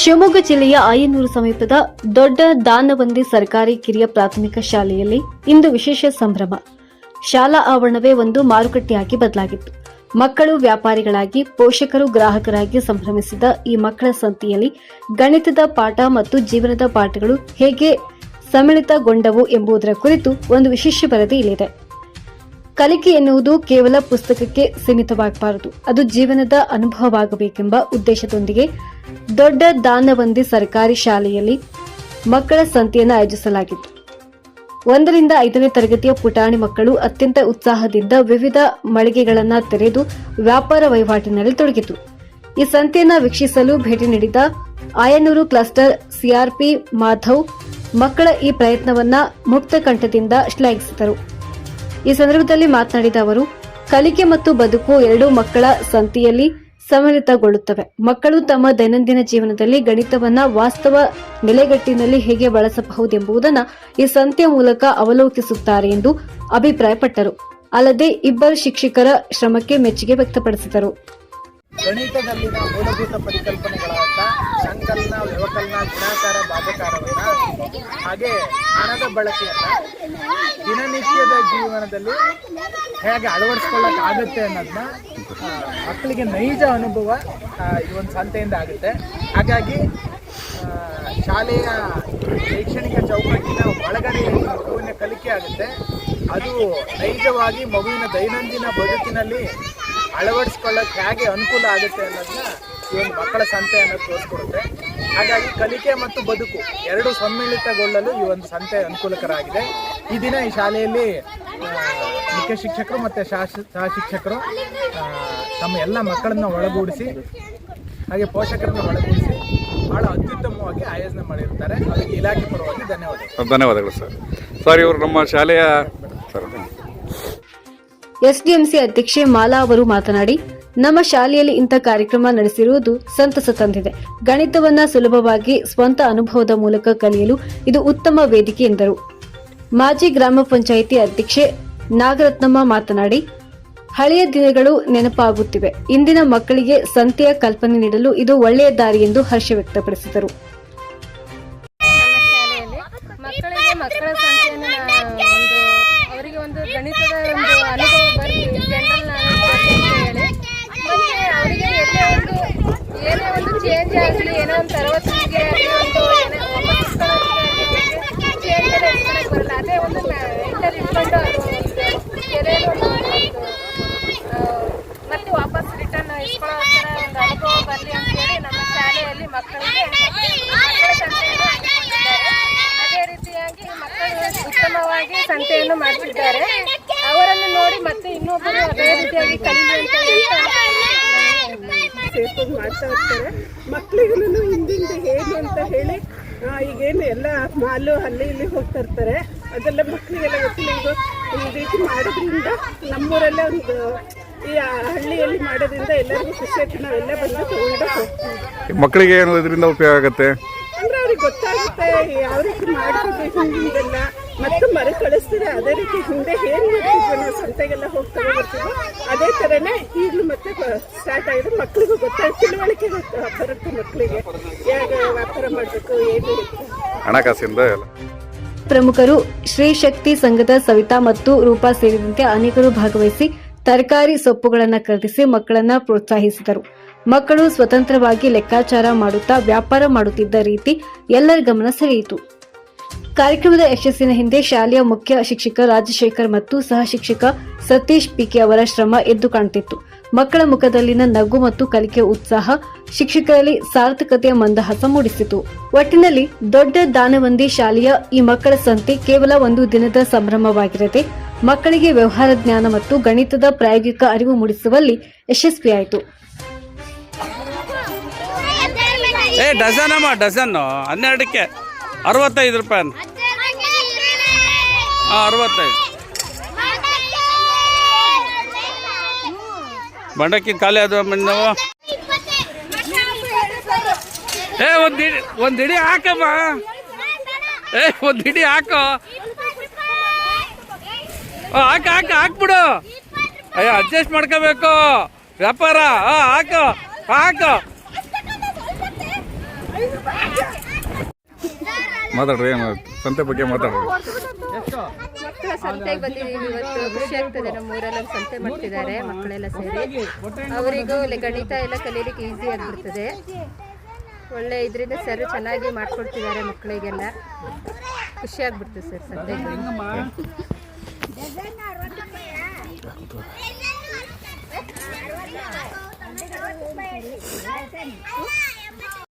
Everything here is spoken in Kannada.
ಶಿವಮೊಗ್ಗ ಜಿಲ್ಲೆಯ ಆಯನೂರು ಸಮೀಪದ ದೊಡ್ಡ ದಾನವಂದಿ ಸರ್ಕಾರಿ ಕಿರಿಯ ಪ್ರಾಥಮಿಕ ಶಾಲೆಯಲ್ಲಿ ಇಂದು ವಿಶೇಷ ಸಂಭ್ರಮ. ಶಾಲಾ ಆವರಣವೇ ಒಂದು ಮಾರುಕಟ್ಟೆಯಾಗಿ ಬದಲಾಗಿತ್ತು. ಮಕ್ಕಳು ವ್ಯಾಪಾರಿಗಳಾಗಿ, ಪೋಷಕರು ಗ್ರಾಹಕರಾಗಿ ಸಂಭ್ರಮಿಸಿದ ಈ ಮಕ್ಕಳ ಸಂತೆಯಲ್ಲಿ ಗಣಿತದ ಪಾಠ ಮತ್ತು ಜೀವನದ ಪಾಠಗಳು ಹೇಗೆ ಸಮ್ಮಿಳಿತಗೊಂಡವು ಎಂಬುದರ ಕುರಿತು ಒಂದು ವಿಶೇಷ ವರದಿ ಇಲ್ಲಿದೆ. ಕಲಿಕೆ ಎನ್ನುವುದು ಕೇವಲ ಪುಸ್ತಕಕ್ಕೆ ಸೀಮಿತವಾಗಬಾರದು, ಅದು ಜೀವನದ ಅನುಭವವಾಗಬೇಕೆಂಬ ಉದ್ದೇಶದೊಂದಿಗೆ ದೊಡ್ಡ ದಾನವಂದಿ ಸರ್ಕಾರಿ ಶಾಲೆಯಲ್ಲಿ ಮಕ್ಕಳ ಸಂತೆಯನ್ನು ಆಯೋಜಿಸಲಾಗಿತ್ತು. 1 ರಿಂದ 5ನೇ ತರಗತಿಯ ಪುಟಾಣಿ ಮಕ್ಕಳು ಅತ್ಯಂತ ಉತ್ಸಾಹದಿಂದ ವಿವಿಧ ಮಳಿಗೆಗಳನ್ನು ತೆರೆದು ವ್ಯಾಪಾರ ವಹಿವಾಟಿನಲ್ಲಿ ತೊಡಗಿತು. ಈ ಸಂತೆಯನ್ನು ವೀಕ್ಷಿಸಲು ಭೇಟಿ ನೀಡಿದ ಆಯನೂರು ಕ್ಲಸ್ಟರ್ ಸಿಆರ್ಪಿ ಮಾಧವ್ ಮಕ್ಕಳ ಈ ಪ್ರಯತ್ನವನ್ನ ಮುಕ್ತ ಕಂಠದಿಂದ ಶ್ಲಾಘಿಸಿದರು. ಈ ಸಂದರ್ಭದಲ್ಲಿ ಮಾತನಾಡಿದ ಅವರು, ಕಲಿಕೆ ಮತ್ತು ಬದುಕು ಎರಡೂ ಮಕ್ಕಳ ಸಂತೆಯಲ್ಲಿ ಸಮ್ಮಿಳಿತಗೊಳ್ಳುತ್ತವೆ. ಮಕ್ಕಳು ತಮ್ಮ ದೈನಂದಿನ ಜೀವನದಲ್ಲಿ ಗಣಿತವನ್ನ ವಾಸ್ತವ ನೆಲೆಗಟ್ಟಿನಲ್ಲಿ ಹೇಗೆ ಬಳಸಬಹುದೆಂಬುದನ್ನು ಈ ಸಂತೆಯ ಮೂಲಕ ಅವಲೋಕಿಸುತ್ತಾರೆ ಎಂದು ಅಭಿಪ್ರಾಯಪಟ್ಟರು. ಅಲ್ಲದೆ ಇಬ್ಬರು ಶಿಕ್ಷಕರ ಶ್ರಮಕ್ಕೆ ಮೆಚ್ಚುಗೆ ವ್ಯಕ್ತಪಡಿಸಿದರು. ಗಣಿತದಲ್ಲಿನ ಮೂಲಭೂತ ಪರಿಕಲ್ಪನೆಗಳಾದ ಸಂಕಲನ, ವ್ಯವಕಲನ, ಗುಣಾಕಾರ, ಭಾಗಾಕಾರವನ್ನ ಹಾಗೆ ಹಣದ ಬಳಕೆಯನ್ನ ದಿನನಿತ್ಯದ ಜೀವನದಲ್ಲಿ ಹೇಗೆ ಅಳವಡಿಸ್ಕೊಳ್ಳೋಕ್ಕಾಗುತ್ತೆ ಅನ್ನೋದನ್ನ ಮಕ್ಕಳಿಗೆ ನೈಜ ಅನುಭವ ಈ ಒಂದು ಸಂತೆಯಿಂದ ಆಗುತ್ತೆ. ಹಾಗಾಗಿ ಶಾಲೆಯ ಶೈಕ್ಷಣಿಕ ಚೌಕಟ್ಟಿನ ಒಳಗಡೆ ಮಗುವಿನ ಕಲಿಕೆ ಆಗುತ್ತೆ. ಅದು ನೈಜವಾಗಿ ಮಗುವಿನ ದೈನಂದಿನ ಬದುಕಿನಲ್ಲಿ ಅಳವಡಿಸ್ಕೊಳ್ಳೋಕೆ ಹೇಗೆ ಅನುಕೂಲ ಆಗುತ್ತೆ ಅನ್ನೋದನ್ನ ಈ ಒಂದು ಮಕ್ಕಳ ಸಂತೆ ಅನ್ನೋದು ತೋರಿಸ್ಕೊಡುತ್ತೆ. ಹಾಗಾಗಿ ಕಲಿಕೆ ಮತ್ತು ಬದುಕು ಎರಡು ಸಮ್ಮಿಳಿತಗೊಳ್ಳಲು ಈ ಒಂದು ಸಂತೆ ಅನುಕೂಲಕರ ಆಗಿದೆ. ಈ ದಿನ ಈ ಶಾಲೆಯಲ್ಲಿ ಮುಖ್ಯ ಶಿಕ್ಷಕರು ಮತ್ತು ಸಹ ಶಿಕ್ಷಕರು ತಮ್ಮ ಎಲ್ಲ ಮಕ್ಕಳನ್ನ ಒಳಗೂಡಿಸಿ ಹಾಗೆ ಪೋಷಕರನ್ನ ಒಳಗೂಡಿಸಿ ಬಹಳ ಅತ್ಯುತ್ತಮವಾಗಿ ಆಯೋಜನೆ ಮಾಡಿರ್ತಾರೆ. ಅವರಿಗೆ ಇಲಾಖೆ ಪರವಾಗಿ ಧನ್ಯವಾದಗಳು ಸರ್. ಇವರು ನಮ್ಮ ಶಾಲೆಯ ಎಸ್ಡಿಎಂಸಿ ಅಧ್ಯಕ್ಷೆ ಮಾಲಾ ಅವರು ಮಾತನಾಡಿ, ನಮ್ಮ ಶಾಲೆಯಲ್ಲಿ ಇಂಥ ಕಾರ್ಯಕ್ರಮ ನಡೆಸಿರುವುದು ಸಂತಸ ತಂದಿದೆ. ಗಣಿತವನ್ನ ಸುಲಭವಾಗಿ ಸ್ವಂತ ಅನುಭವದ ಮೂಲಕ ಕಲಿಯಲು ಇದು ಉತ್ತಮ ವೇದಿಕೆ ಎಂದರು. ಮಾಜಿ ಗ್ರಾಮ ಪಂಚಾಯಿತಿ ಅಧ್ಯಕ್ಷೆ ನಾಗರತ್ನಮ್ಮ ಮಾತನಾಡಿ, ಹಳೆಯ ದಿನಗಳು ನೆನಪಾಗುತ್ತಿವೆ. ಇಂದಿನ ಮಕ್ಕಳಿಗೆ ಸಂತೆಯ ಕಲ್ಪನೆ ನೀಡಲು ಇದು ಒಳ್ಳೆಯ ದಾರಿ ಎಂದು ಹರ್ಷ ವ್ಯಕ್ತಪಡಿಸಿದರು. ಅವರಿಗೆ ಒಂದು ಗಣಿತದ ಒಂದು ಅನುಭವ ಬರಲಿ, ಜನರಲ್ ನಾಲೆಜ್ ಬರಲಿ ಅಂತ ಹೇಳಿ, ಮತ್ತು ಅವರಿಗೆ ಎಲ್ಲೇ ಏನೇ ಒಂದು ಚೇಂಜ್ ಆಗಲಿ, ಏನೋ ಒಂದು ತರವತ್ತಿಗೆ ಆಗಲಿ, ಒಂದು ಚೇಂಜ್ ಎಲ್ಲ ಇಟ್ಕೊಳಕ್ಕೆ ಬರಲ್ಲ. ಅದೇ ಒಂದು ಎಂಟಲ್ಲಿ ಇಟ್ಕೊಂಡು ಅದು ಕೆರೆಯಲ್ಲಿ ಮತ್ತೆ ವಾಪಸ್ ರಿಟರ್ನ್ ಇಟ್ಕೊಳ್ಳೋ ಥರ ಒಂದು ಅನುಭವ ಬರಲಿ ಅಂತೇಳಿ ನಮ್ಮ ಶಾಲೆಯಲ್ಲಿ ಮಕ್ಕಳಿಗೆ ಮಕ್ಕಳ ಸಂತೆಯನ್ನು ಹಮ್ಮಿಕೊಂಡಿದ್ದಾರೆ. ಅದೇ ರೀತಿಯಾಗಿ ಮಕ್ಕಳು ಉತ್ತಮವಾಗಿ ಸಂತೆಯನ್ನು ಮಾಡ್ತಿದ್ದಾರೆ. ಅವರನ್ನು ನೋಡಿ ಮತ್ತೆ ಇನ್ನೊಬ್ಬರು ಅದೇ ರೀತಿಯಾಗಿ ಕಲಿಲಿ ಅಂತ ಸೇರ್ಕೊಂಡು ಮಾಡ್ತಾ ಇರ್ತಾರೆ. ಮಕ್ಕಳಿಗೂ ಹಿಂದಿಂದ ಹೇಗೆ ಅಂತ ಹೇಳಿ ಈಗೇನು ಎಲ್ಲ ಮಾಲು ಅಲ್ಲಿ ಇಲ್ಲಿ ಹೋಗ್ತಾ ಇರ್ತಾರೆ, ಅದೆಲ್ಲ ಮಕ್ಕಳಿಗೆಲ್ಲ ಗೊತ್ತಿಲ್ಲ. ಈಗ ಈ ರೀತಿ ಮಾಡೋದ್ರಿಂದ ನಮ್ಮೂರಲ್ಲೇ ಒಂದು ಈ ಹಳ್ಳಿಯಲ್ಲಿ ಮಾಡೋದ್ರಿಂದ ಎಲ್ಲರಿಗೂ ಖುಷಿ ಆಯ್ತು. ನಾವೆಲ್ಲ ಬಂದು ತಗೊಂಡು ಹೋಗ್ತೀವಿ. ಮಕ್ಕಳಿಗೆ ಏನು ಇದರಿಂದ ಉಪಯೋಗ ಆಗುತ್ತೆ ಅಂದ್ರೆ ಅವ್ರಿಗೆ ಗೊತ್ತಾಗುತ್ತೆ ಯಾವ ರೀತಿ ಮಾಡ್ತಿದ್ವಿ ಹಿಂದಿಂದೆಲ್ಲ, ಮತ್ತೆ ಮರು ಕಳಿಸ್ತಾರೆ. ಅದೇ ರೀತಿ ಹಿಂದೆ ಏನ್ ಮಾಡ್ತಿದ್ವಿ ನಾವು ಸಂತೆಗೆಲ್ಲ ಹೋಗ್ತಾ ಬರ್ತೀವಿ, ಅದೇ ತರನೇ ಈಗಲೂ ಮತ್ತೆ ಸ್ಟಾರ್ಟ್ ಆಗಿದೆ. ಮಕ್ಕಳಿಗೂ ಗೊತ್ತಾಯ್ತು, ತಿಳುವಳಿಕೆ ಬರುತ್ತೆ ಮಕ್ಕಳಿಗೆ ಹೇಗೆ ವ್ಯಾಪಾರ ಮಾಡಬೇಕು, ಏನು ಹಣಕಾಸಿಂದ ಎಲ್ಲ. ಪ್ರಮುಖರು ಶ್ರೀ ಶಕ್ತಿ ಸಂಘದ ಸವಿತಾ ಮತ್ತು ರೂಪಾ ಸೇರಿದಂತೆ ಅನೇಕರು ಭಾಗವಹಿಸಿ ತರಕಾರಿ ಸೊಪ್ಪುಗಳನ್ನು ಖರೀದಿಸಿ ಮಕ್ಕಳನ್ನ ಪ್ರೋತ್ಸಾಹಿಸಿದರು. ಮಕ್ಕಳು ಸ್ವತಂತ್ರವಾಗಿ ಲೆಕ್ಕಾಚಾರ ಮಾಡುತ್ತಾ ವ್ಯಾಪಾರ ಮಾಡುತ್ತಿದ್ದ ರೀತಿ ಎಲ್ಲರ ಗಮನ ಸೆಳೆಯಿತು. ಕಾರ್ಯಕ್ರಮದ ಯಶಸ್ಸಿನ ಹಿಂದೆ ಶಾಲೆಯ ಮುಖ್ಯ ಶಿಕ್ಷಕ ರಾಜಶೇಖರ್ ಮತ್ತು ಸಹ ಶಿಕ್ಷಕ ಸತೀಶ್ ಪಿಕೆ ಅವರ ಶ್ರಮ ಎದ್ದು ಕಾಣುತ್ತಿತ್ತು. ಮಕ್ಕಳ ಮುಖದಲ್ಲಿನ ನಗು ಮತ್ತು ಕಲಿಕೆಯ ಉತ್ಸಾಹ ಶಿಕ್ಷಕರಲ್ಲಿ ಸಾರ್ಥಕತೆಯ ಮಂದಹಾಸ ಮೂಡಿಸಿತು. ಒಟ್ಟಿನಲ್ಲಿ ದೊಡ್ಡ ದಾನವಂದಿ ಶಾಲೆಯ ಈ ಮಕ್ಕಳ ಸಂತೆ ಕೇವಲ ಒಂದು ದಿನದ ಸಂಭ್ರಮವಾಗಿರದೆ ಮಕ್ಕಳಿಗೆ ವ್ಯವಹಾರ ಜ್ಞಾನ ಮತ್ತು ಗಣಿತದ ಪ್ರಾಯೋಗಿಕ ಅರಿವು ಮೂಡಿಸುವಲ್ಲಿ ಯಶಸ್ವಿಯಾಯಿತು. ಡಜನ್ 12ಕ್ಕೆ 65 ರೂಪಾಯಿ. 65 ಬಂಡಕ್ಕಿ ಖಾಲಿ ಅದು ನಾವು. ಒಂದು ಹಿಡಿ ಹಾಕಮ್ಮ, ಒಂದು ಹಿಡಿ ಹಾಕೋ, ಹಾಕ್ಬಿಡು. ಅಯ್ಯೋ ಅಡ್ಜಸ್ಟ್ ಮಾಡ್ಕೋಬೇಕು ವ್ಯಾಪಾರ. ಹಾಕು ಮಾತಾಡ್ರಿ, ಏನು ಸಂತೆ ಬಗ್ಗೆ ಮಾತಾಡ್ರಿ. ಮಕ್ಕಳ ಸಂತೆಗೆ ಬಂದಿದ್ದೀವಿ ಇವತ್ತು. ಖುಷಿ ಆಗ್ತದೆ. ನಮ್ಮ ಊರಲ್ಲಿ ಒಂದು ಸಂತೆ ಮಾಡ್ತಿದ್ದಾರೆ ಮಕ್ಕಳೆಲ್ಲ ಸೇರಿ. ಅವರಿಗೂ ಗಣಿತ ಎಲ್ಲ ಕಲೀಲಿಕ್ಕೆ ಈಸಿ ಆಗಿಬಿಡ್ತದೆ. ಒಳ್ಳೆ ಇದರಿಂದ ಸರ್ ಚೆನ್ನಾಗಿ ಮಾಡ್ಕೊಡ್ತಿದ್ದಾರೆ ಮಕ್ಕಳಿಗೆಲ್ಲ. ಖುಷಿ ಆಗ್ಬಿಡ್ತದೆ ಸರ್ ಸಂತೆಗೆ.